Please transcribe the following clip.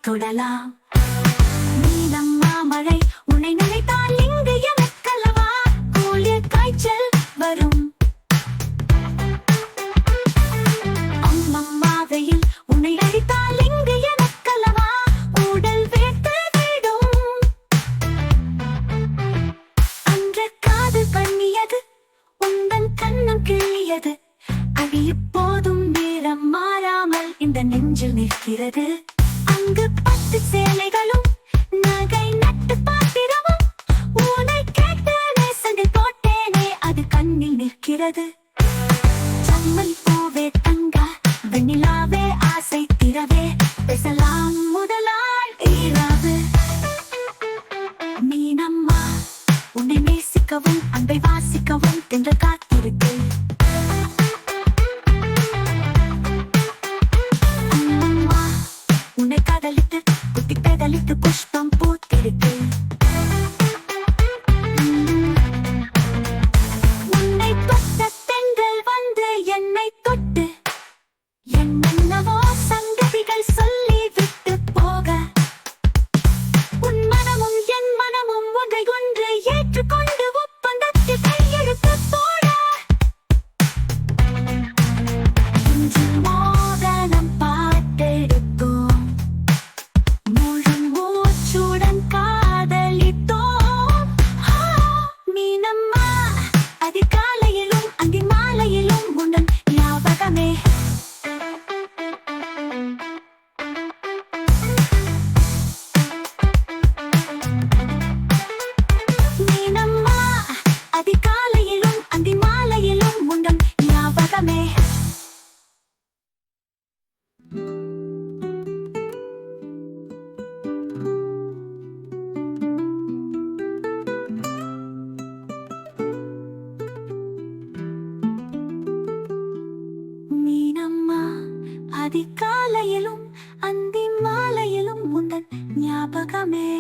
தொடலாம். மீனம்மா மழை உன்னை நினைத்தால் இங்கு எனக்கல்லவா குளிர் காய்ச்சல் வரும். அம்மம்மா வெயில் உன்னை அடித்தால் இங்கு எனக்கல்லவா உடல் வேர்த்து விடும். அன்று காதல் பண்ணியது உந்தன் கண்ணம் கிள்ளியது. அது இப்போதும் நேரம் மாறாமல் இந்த நெஞ்சில் நிற்கிறது. அங்கு 10 சேலைகளும் நகை நட்டு பாத்திரமும் உன்னை கேட்டு நேசங்கள் போட்டேனே அது கண்ணில் நிற்கிறது. சம்மல் பூவே தங்க வெண்ணிலாவே ஆசை திறவே பேசலாம் முதலாள் இரவு. மீனம்மா உன்னை நேசிக்கவும் அன்பை வாசிக்கவும் தென்றல் காத்திருக்கு. அம்மம்மா உன்னை காதலித்து குத்தி பேதலித்து புஷ்பம் பூத்திருக்கு. உன்னை தொட்ட தென்றல் வந்து என்னை தொட்டு என்னென்னவோ சங்கதிகள் சொல்லி விட்டு போக உன் மனமும் என் மனமும் ஒன்றை ஒன்று ஏற்றுக்கொண்டு ஒப்பந்தத்தில் கையெழுத்து போட இன்று மோகனம் பார்த்தெடுத்தோம். முழு மூச்சுடன் காதலித்தோம். மீனம்மா அதிகாலையிலும் அந்தி மாலையிலும் உந்தன் ஞாபகமே. மீனம்மா அதிகாலையிலும் அந்தி மாலையிலும் உந்தன் ஞாபகமே. மீனம்மா அதிகாலையிலும் அந்தி மாலையிலும் உந்தன் ஞாபகமே.